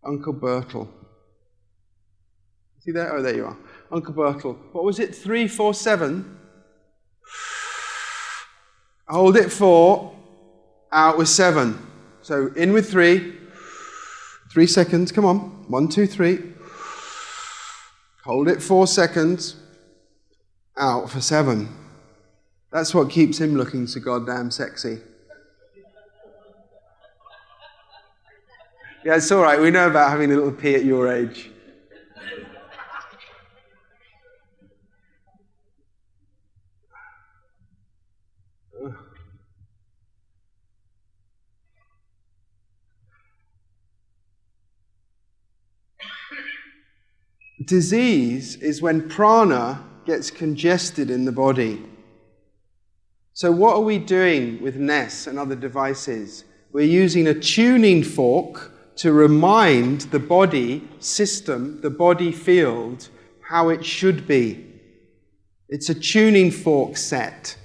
Uncle Bertel. See there? Oh, there you are. Uncle Bertel. What was it? 3, 4, 7. Hold it 4. Out with 7. So in with 3. 3 seconds. Come on. 1, 2, 3. Hold it 4 seconds. Out for 7. That's what keeps him looking so goddamn sexy. Yeah, it's all right. We know about having a little pee at your age. Disease is when prana gets congested in the body. So what are we doing with NES and other devices? We're using a tuning fork to remind the body system, the body field, how it should be. It's a tuning fork set.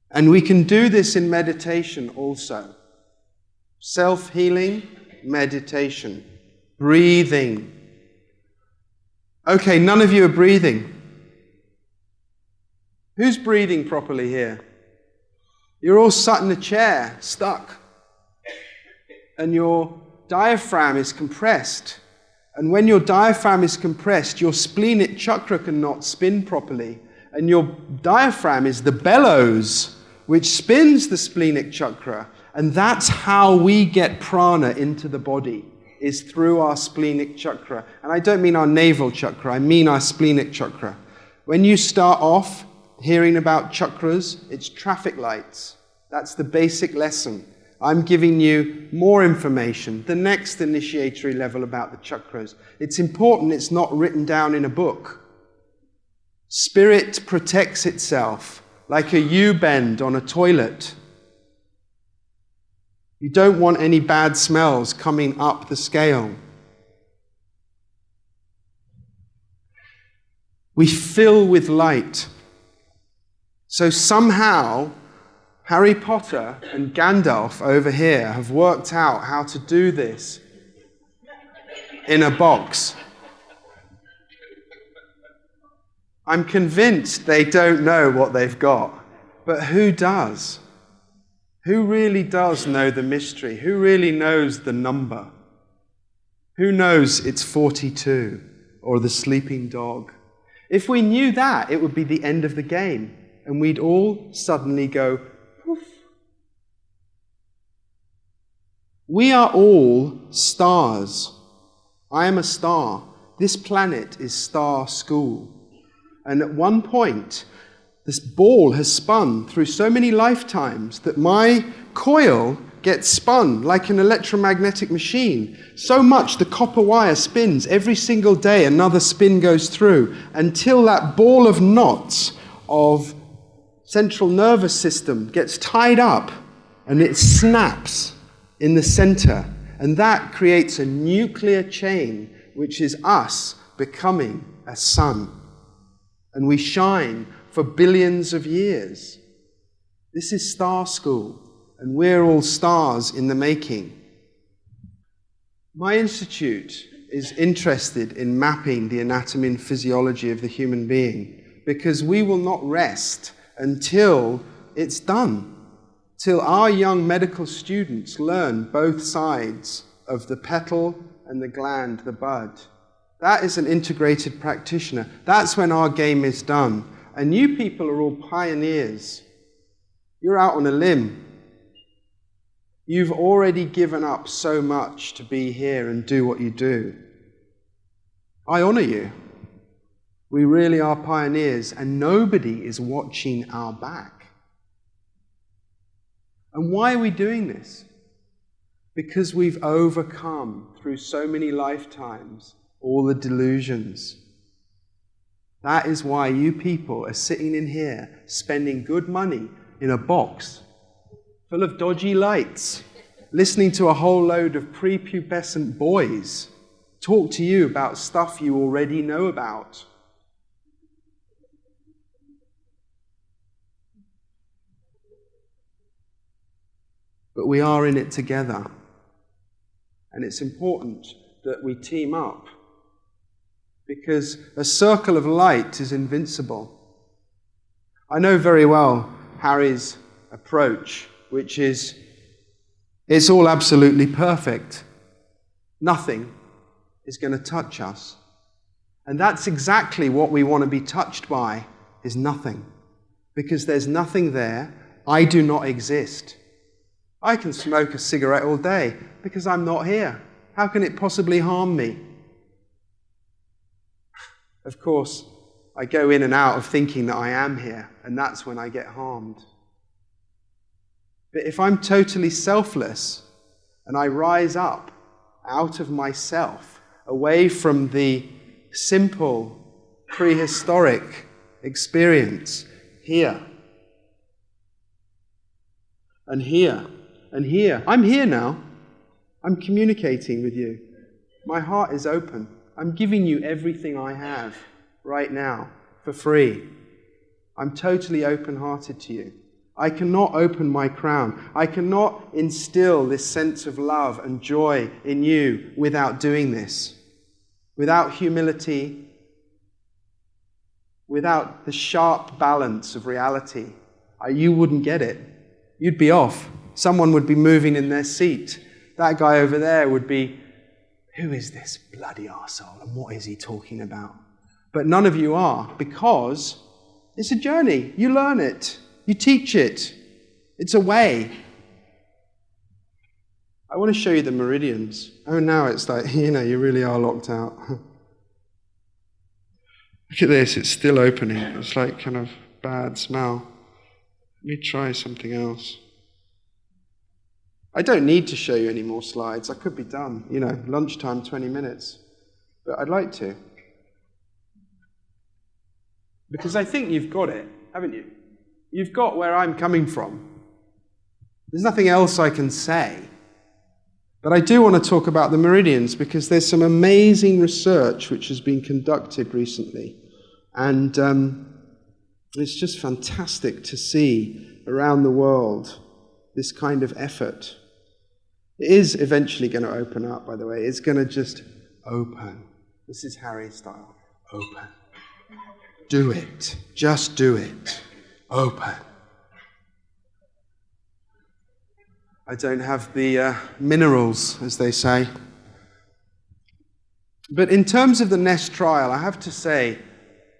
And we can do this in meditation also. Self-healing, meditation, breathing. Okay, none of you are breathing. Who's breathing properly here? You're all sat in a chair, stuck. And your diaphragm is compressed. And when your diaphragm is compressed, your splenic chakra cannot spin properly. And your diaphragm is the bellows which spins the splenic chakra. And that's how we get prana into the body, is through our splenic chakra. And I don't mean our navel chakra, I mean our splenic chakra. When you start off hearing about chakras, it's traffic lights. That's the basic lesson. I'm giving you more information, the next initiatory level about the chakras. It's important it's not written down in a book. Spirit protects itself like a U-bend on a toilet. You don't want any bad smells coming up the scale. We fill with light. So somehow, Harry Potter and Gandalf over here have worked out how to do this in a box. I'm convinced they don't know what they've got, but who does? Who really does know the mystery? Who really knows the number? Who knows it's 42 or the sleeping dog? If we knew that, it would be the end of the game, and we'd all suddenly go, poof. We are all stars. I am a star. This planet is star school. And at one point, this ball has spun through so many lifetimes that my coil gets spun like an electromagnetic machine. So much the copper wire spins every single day, another spin goes through, until that ball of knots of central nervous system gets tied up and it snaps in the center. And that creates a nuclear chain, which is us becoming a sun. And we shine for billions of years. This is star school, and we're all stars in the making. My institute is interested in mapping the anatomy and physiology of the human being, because we will not rest until it's done, till our young medical students learn both sides of the petal and the gland, the bud. That is an integrated practitioner. That's when our game is done. And you people are all pioneers. You're out on a limb. You've already given up so much to be here and do what you do. I honor you. We really are pioneers, and nobody is watching our back. And why are we doing this? Because we've overcome, through so many lifetimes, all the delusions. That is why you people are sitting in here spending good money in a box full of dodgy lights, listening to a whole load of prepubescent boys talk to you about stuff you already know about. but we are in it together. And it's important that we team up, because a circle of light is invincible. I know very well Harry's approach, which is, it's all absolutely perfect. Nothing is going to touch us. And that's exactly what we want to be touched by, is nothing. Because there's nothing there. I do not exist. I can smoke a cigarette all day because I'm not here. How can it possibly harm me? Of course, I go in and out of thinking that I am here, and that's when I get harmed. But if I'm totally selfless, and I rise up out of myself, away from the simple, prehistoric experience, here, and here, and here. I'm here now. I'm communicating with you. My heart is open. I'm giving you everything I have right now for free. I'm totally open-hearted to you. I cannot open my crown. I cannot instill this sense of love and joy in you without doing this. Without humility, without the sharp balance of reality, you wouldn't get it. You'd be off. Someone would be moving in their seat. That guy over there would be, who is this bloody arsehole and what is he talking about? But none of you are, because it's a journey. You learn it. You teach it. It's a way. I want to show you the meridians. Oh, now it's like, you really are locked out. Look at this, it's still opening. It's like kind of bad smell. Let me try something else. I don't need to show you any more slides. I could be done. Lunchtime, 20 minutes. But I'd like to. Because I think you've got it, haven't you? You've got where I'm coming from. There's nothing else I can say. But I do want to talk about the meridians, because there's some amazing research which has been conducted recently. And it's just fantastic to see around the world this kind of effort. It is eventually going to open up, by the way. It's going to just open. This is Harry style. Open. Do it. Just do it. Open. I don't have the minerals, as they say. But in terms of the NEST trial, I have to say,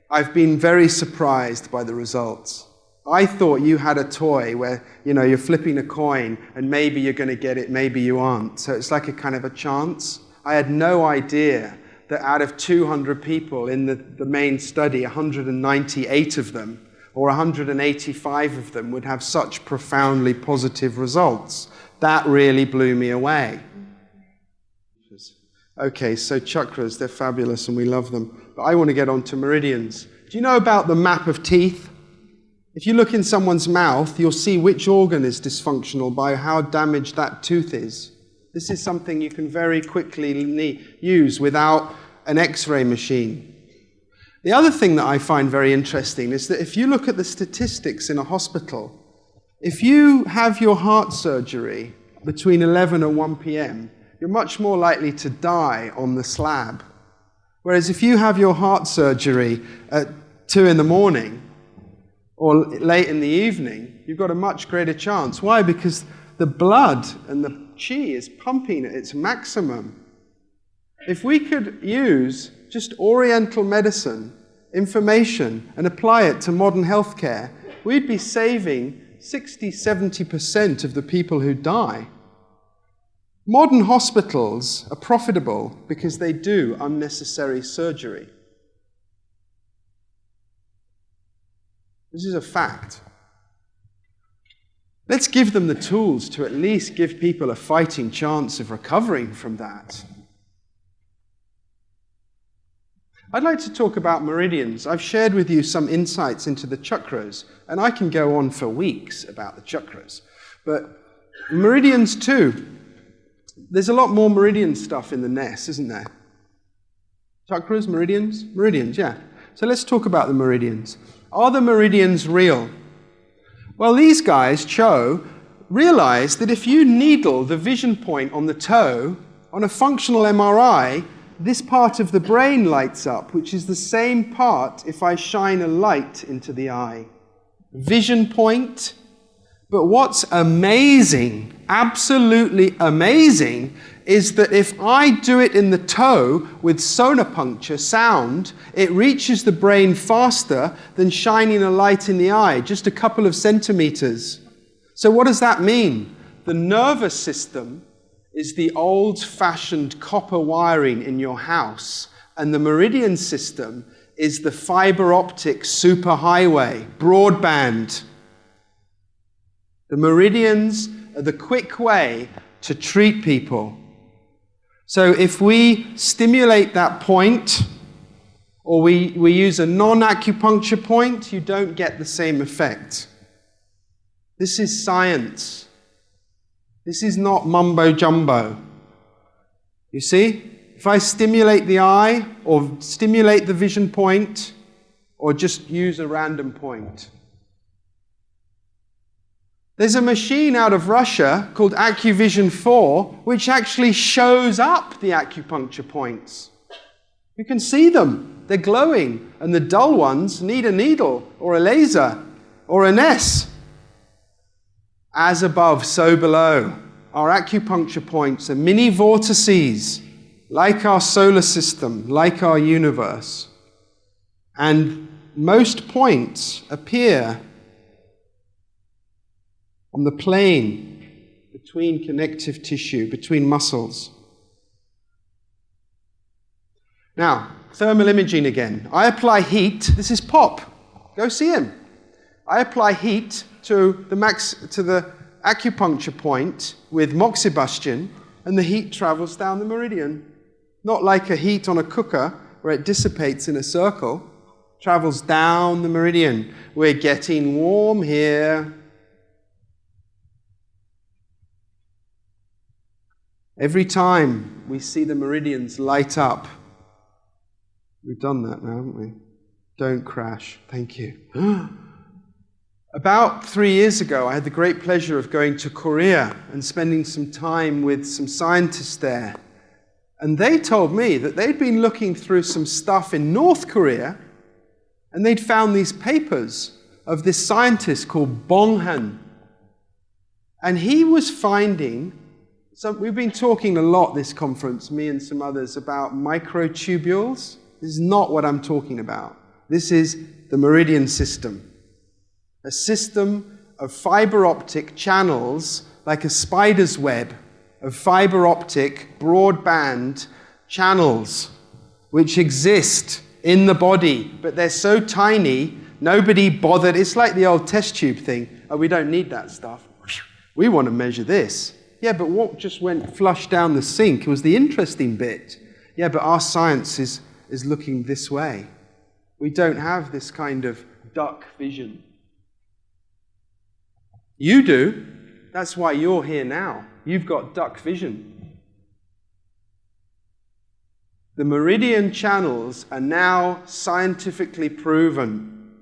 I've been very surprised by the results. I thought you had a toy where, you're flipping a coin and maybe you're going to get it, maybe you aren't. So it's like a kind of a chance. I had no idea that out of 200 people in the main study, 198 of them, or 185 of them would have such profoundly positive results. That really blew me away. Okay, so chakras, they're fabulous and we love them. But I want to get on to meridians. Do you know about the map of teeth? If you look in someone's mouth, you'll see which organ is dysfunctional by how damaged that tooth is. This is something you can very quickly use without an X-ray machine. The other thing that I find very interesting is that if you look at the statistics in a hospital, if you have your heart surgery between 11 and 1 p.m., you're much more likely to die on the slab. Whereas if you have your heart surgery at 2 in the morning or late in the evening, you've got a much greater chance. Why? Because the blood and the qi is pumping at its maximum. If we could use just Oriental medicine, information, and apply it to modern healthcare, we'd be saving 60–70% of the people who die. Modern hospitals are profitable because they do unnecessary surgery. This is a fact. Let's give them the tools to at least give people a fighting chance of recovering from that. I'd like to talk about meridians. I've shared with you some insights into the chakras, and I can go on for weeks about the chakras. But meridians too. There's a lot more meridian stuff in the NES, isn't there? Chakras, meridians? Meridians, yeah. So let's talk about the meridians. Are the meridians real? Well, these guys, Cho, realize that if you needle the vision point on the toe, on a functional MRI, this part of the brain lights up, which is the same part if I shine a light into the eye. Vision point. But what's amazing, absolutely amazing, is that if I do it in the toe with sonopuncture, sound, it reaches the brain faster than shining a light in the eye, just a couple of centimeters. So what does that mean? The nervous system is the old-fashioned copper wiring in your house, and the meridian system is the fiber optic superhighway, broadband. The meridians are the quick way to treat people. So if we stimulate that point, or we use a non-acupuncture point, you don't get the same effect. This is science. This is not mumbo-jumbo. You see? If I stimulate the eye, or stimulate the vision point, or just use a random point. There's a machine out of Russia called AccuVision 4, which actually shows up the acupuncture points. You can see them. They're glowing. And the dull ones need a needle, or a laser, or an S. As above, so below. Our acupuncture points are mini vortices, like our solar system, like our universe. And most points appear on the plane between connective tissue, between muscles. Now, thermal imaging again. I apply heat. This is Pop. Go see him. I apply heat to the acupuncture point with moxibustion, and the heat travels down the meridian. Not like a heat on a cooker where it dissipates in a circle. Travels down the meridian. We're getting warm here. Every time we see the meridians light up. We've done that now, haven't we? Don't crash. Thank you. About 3 years ago, I had the great pleasure of going to Korea and spending some time with some scientists there. And they told me that they'd been looking through some stuff in North Korea, and they'd found these papers of this scientist called Bong-han. And he was finding... So we've been talking a lot this conference, me and some others, about microtubules. This is not what I'm talking about. This is the meridian system. A system of fiber optic channels, like a spider's web, of fiber optic broadband channels, which exist in the body, but they're so tiny, nobody bothered. It's like the old test tube thing. Oh, we don't need that stuff. We want to measure this. Yeah, but what just went flush down the sink was the interesting bit. Yeah, but our science is looking this way. We don't have this kind of duck vision. You do. That's why you're here now. You've got duck vision. The meridian channels are now scientifically proven.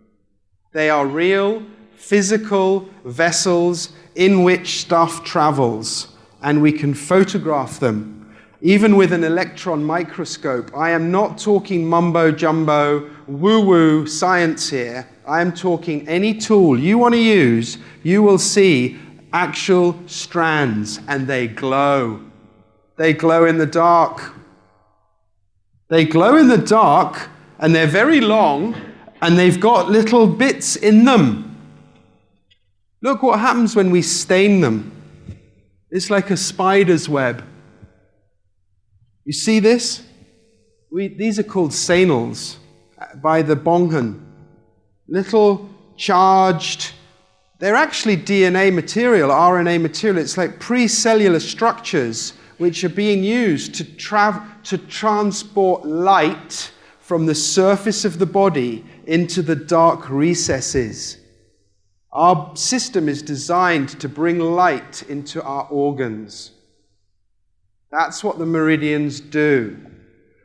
They are real, physical vessels in which stuff travels, and we can photograph them, even with an electron microscope. I am not talking mumbo-jumbo, woo-woo science here. I am talking any tool you want to use, you will see actual strands, and they glow. They glow in the dark. They glow in the dark, and they're very long, and they've got little bits in them. Look what happens when we stain them. It's like a spider's web. You see this? These are called sanals by the Bong-han. Little charged, they're actually DNA material, RNA material. It's like pre-cellular structures which are being used to transport light from the surface of the body into the dark recesses. Our system is designed to bring light into our organs. That's what the meridians do.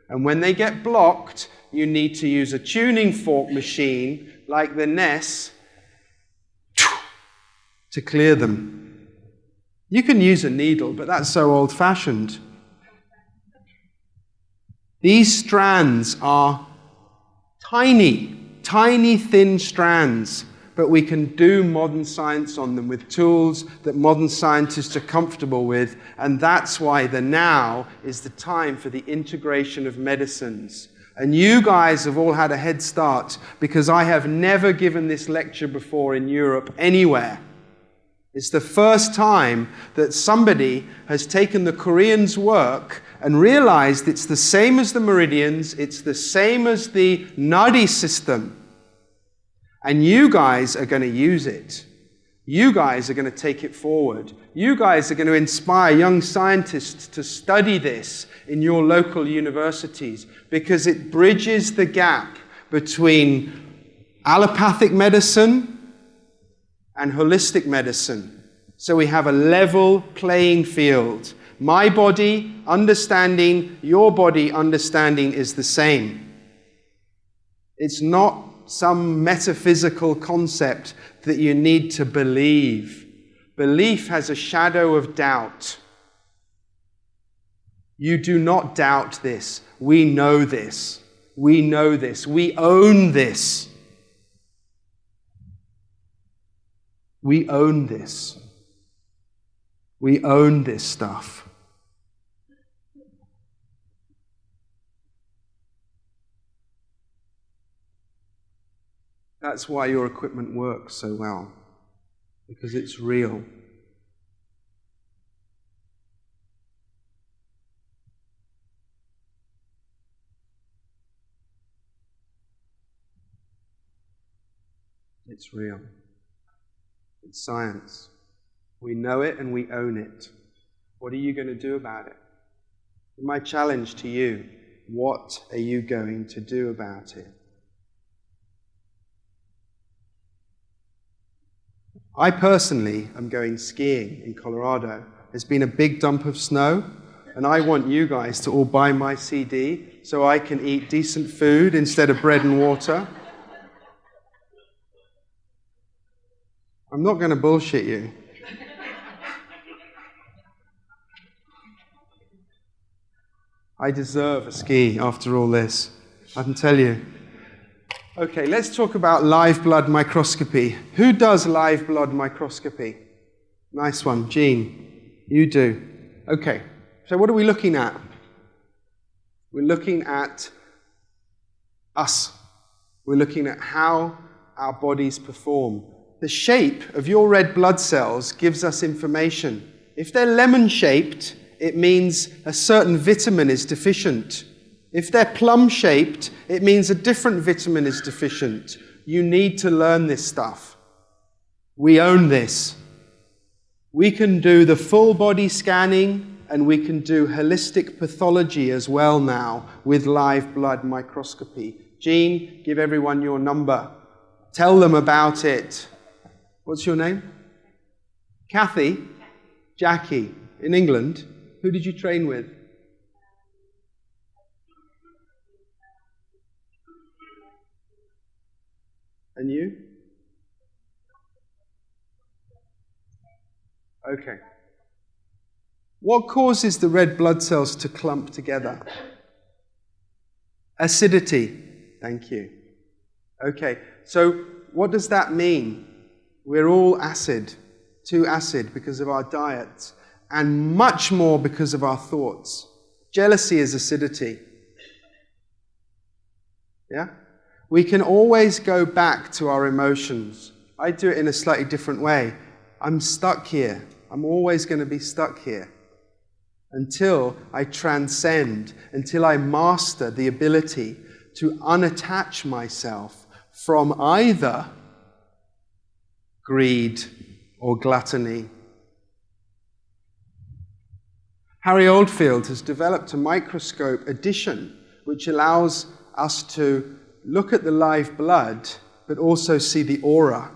And when they get blocked, you need to use a tuning fork machine like the NES to clear them. You can use a needle, but that's so old-fashioned. These strands are tiny, tiny, thin strands, but we can do modern science on them with tools that modern scientists are comfortable with, and that's why the now is the time for the integration of medicines. And you guys have all had a head start because I have never given this lecture before in Europe anywhere. It's the first time that somebody has taken the Koreans' work and realized it's the same as the meridians, it's the same as the Nadi system. And you guys are going to use it. You guys are going to take it forward. You guys are going to inspire young scientists to study this in your local universities because it bridges the gap between allopathic medicine and holistic medicine. So we have a level playing field. My body understanding, your body understanding is the same. It's not some metaphysical concept that you need to believe. Belief has a shadow of doubt. You do not doubt this. We know this. We know this. We own this. We own this. We own this stuff. That's why your equipment works so well, because it's real. It's real. It's science. We know it and we own it. What are you going to do about it? My challenge to you, what are you going to do about it? I personally am going skiing in Colorado. There's been a big dump of snow, and I want you guys to all buy my CD so I can eat decent food instead of bread and water. I'm not going to bullshit you. I deserve a ski after all this, I can tell you. Okay, let's talk about live blood microscopy. Who does live blood microscopy? Nice one, Jean. You do. Okay, so what are we looking at? We're looking at us. We're looking at how our bodies perform. The shape of your red blood cells gives us information. If they're lemon-shaped, it means a certain vitamin is deficient. If they're plum-shaped, it means a different vitamin is deficient. You need to learn this stuff. We own this. We can do the full body scanning, and we can do holistic pathology as well now with live blood microscopy. Jean, give everyone your number. Tell them about it. What's your name? Kathy? Jackie. In England. Who did you train with? And you? Okay. What causes the red blood cells to clump together? Acidity. Thank you. Okay, so what does that mean? We're all acid, too acid because of our diets, and much more because of our thoughts. Jealousy is acidity. Yeah? We can always go back to our emotions. I do it in a slightly different way. I'm stuck here. I'm always going to be stuck here until I transcend, until I master the ability to unattach myself from either greed or gluttony. Harry Oldfield has developed a microscope addition which allows us to look at the live blood, but also see the aura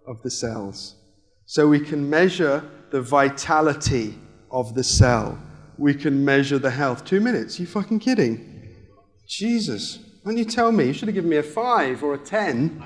of the cells. So we can measure the vitality of the cell. We can measure the health. 2 minutes? You fucking kidding? Jesus. Why don't you tell me? You should have given me a 5 or a 10.